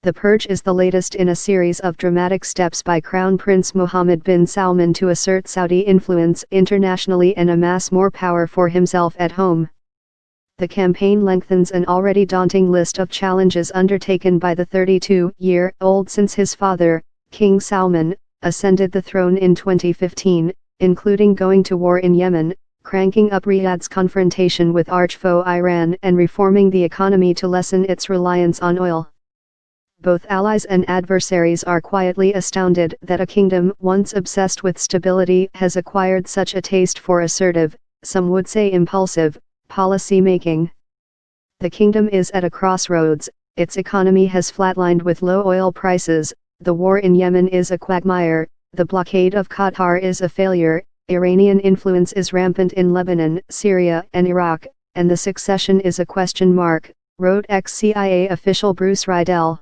The Purge is the latest in a series of dramatic steps by Crown Prince Mohammed bin Salman to assert Saudi influence internationally and amass more power for himself at home. The campaign lengthens an already daunting list of challenges undertaken by the 32-year-old since his father, King Salman, ascended the throne in 2015, including going to war in Yemen, cranking up Riyadh's confrontation with arch-foe Iran and reforming the economy to lessen its reliance on oil. Both allies and adversaries are quietly astounded that a kingdom once obsessed with stability has acquired such a taste for assertive, some would say impulsive, policy making. The kingdom is at a crossroads. Its economy has flatlined with low oil prices, the war in Yemen is a quagmire, the blockade of Qatar is a failure, Iranian influence is rampant in Lebanon, Syria and Iraq, and the succession is a question mark, wrote ex-CIA official Bruce Riedel.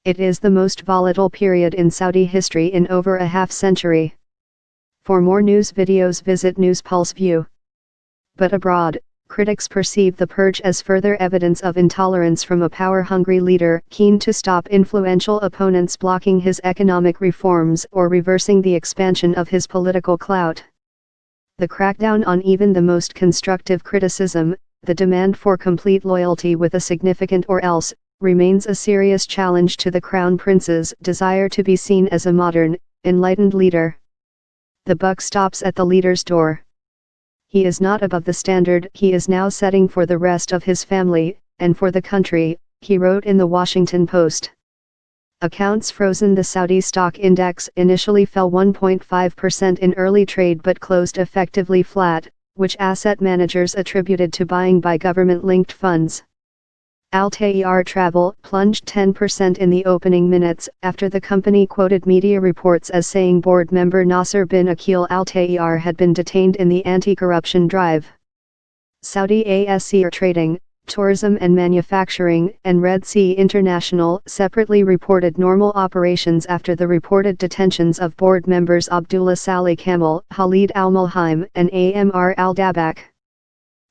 It is the most volatile period in Saudi history in over a half-century. For more news videos visit News Pulse View. But abroad, critics perceive the purge as further evidence of intolerance from a power-hungry leader keen to stop influential opponents blocking his economic reforms or reversing the expansion of his political clout. The crackdown on even the most constructive criticism, the demand for complete loyalty with a significant or else, remains a serious challenge to the Crown Prince's desire to be seen as a modern, enlightened leader. The buck stops at the leader's door. He is not above the standard he is now setting for the rest of his family, and for the country, he wrote in the Washington Post. Accounts frozen. The Saudi stock index initially fell 1.5% in early trade but closed effectively flat, which asset managers attributed to buying by government-linked funds. Al Tayar Travel plunged 10% in the opening minutes after the company quoted media reports as saying board member Nasser bin Akil Al Tayar had been detained in the anti-corruption drive. Saudi assert Trading, Tourism and Manufacturing, and Red Sea International separately reported normal operations after the reported detentions of board members Abdullah Salih Kamil, Khalid Al-Mulheim, and Amr Al-Dabak.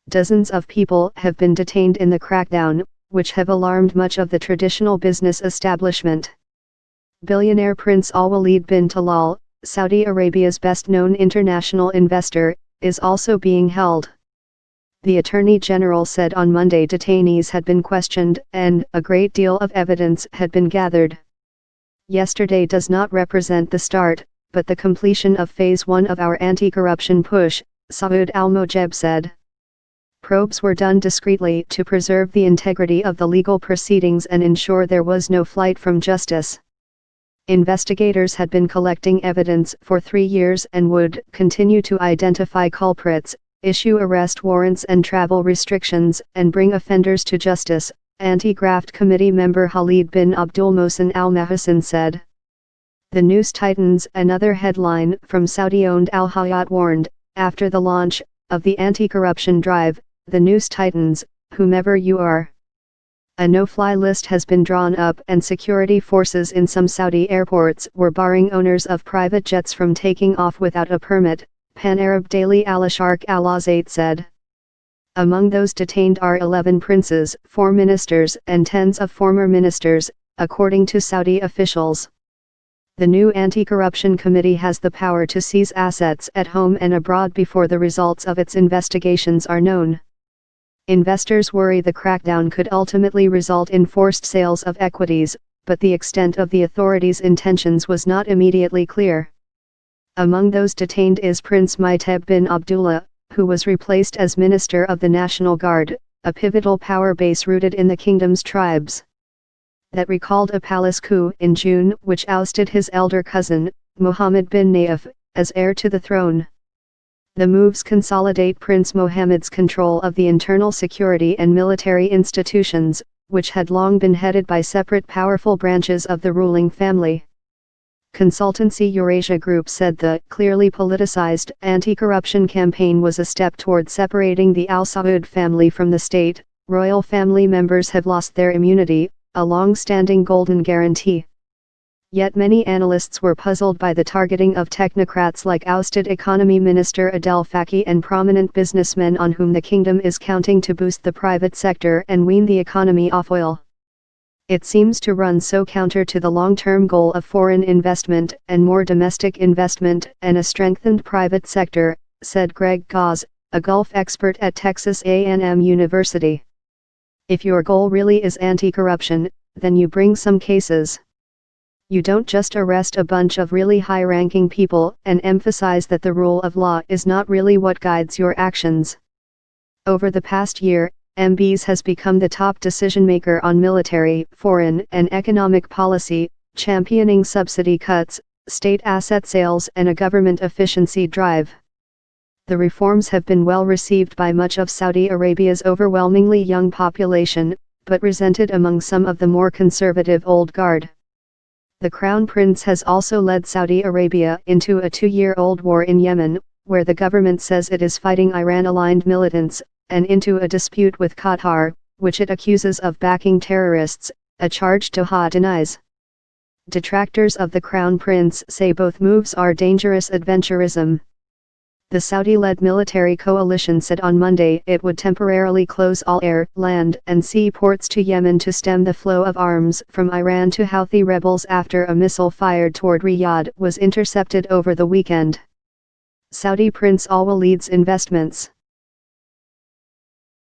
Dozens of people have been detained in the crackdown, which have alarmed much of the traditional business establishment. Billionaire Prince Al-Walid bin Talal, Saudi Arabia's best-known international investor, is also being held. The Attorney General said on Monday detainees had been questioned and a great deal of evidence had been gathered. Yesterday does not represent the start, but the completion of Phase 1 of our anti-corruption push, Saud Al-Mojeb said. Probes were done discreetly to preserve the integrity of the legal proceedings and ensure there was no flight from justice. Investigators had been collecting evidence for 3 years and would continue to identify culprits, issue arrest warrants and travel restrictions, and bring offenders to justice, Anti-Graft Committee member Khalid bin Abdul Mohsen Al-Mahsen said. The News Titans, another headline from Saudi-owned Al Hayat, warned, after the launch of the anti-corruption drive, the News Titans, whomever you are. A no-fly list has been drawn up and security forces in some Saudi airports were barring owners of private jets from taking off without a permit, Pan-Arab daily Al-Sharq Al-Azait said. Among those detained are 11 princes, 4 ministers and tens of former ministers, according to Saudi officials. The new anti-corruption committee has the power to seize assets at home and abroad before the results of its investigations are known. Investors worry the crackdown could ultimately result in forced sales of equities, but the extent of the authorities' intentions was not immediately clear. Among those detained is Prince Mohammed bin Abdullah, who was replaced as Minister of the National Guard, a pivotal power base rooted in the kingdom's tribes. That recalled a palace coup in June which ousted his elder cousin, Mohammed bin Naif, as heir to the throne. The moves consolidate Prince Mohammed's control of the internal security and military institutions, which had long been headed by separate powerful branches of the ruling family. Consultancy Eurasia Group said the clearly politicized anti-corruption campaign was a step toward separating the Al Saud family from the state. Royal family members have lost their immunity, a long-standing golden guarantee. Yet many analysts were puzzled by the targeting of technocrats like ousted Economy Minister Adel Faki and prominent businessmen on whom the kingdom is counting to boost the private sector and wean the economy off oil. It seems to run so counter to the long-term goal of foreign investment and more domestic investment and a strengthened private sector, said Greg Gause, a Gulf expert at Texas A&M University. If your goal really is anti-corruption, then you bring some cases. You don't just arrest a bunch of really high-ranking people and emphasize that the rule of law is not really what guides your actions. Over the past year, MBS has become the top decision-maker on military, foreign, and economic policy, championing subsidy cuts, state asset sales and a government efficiency drive. The reforms have been well received by much of Saudi Arabia's overwhelmingly young population, but resented among some of the more conservative old guard. The Crown Prince has also led Saudi Arabia into a 2-year-old war in Yemen, where the government says it is fighting Iran-aligned militants, and into a dispute with Qatar, which it accuses of backing terrorists, a charge Doha denies. Detractors of the Crown Prince say both moves are dangerous adventurism. The Saudi-led military coalition said on Monday it would temporarily close all air, land, and sea ports to Yemen to stem the flow of arms from Iran to Houthi rebels after a missile fired toward Riyadh was intercepted over the weekend. Saudi Prince Alwaleed's investments.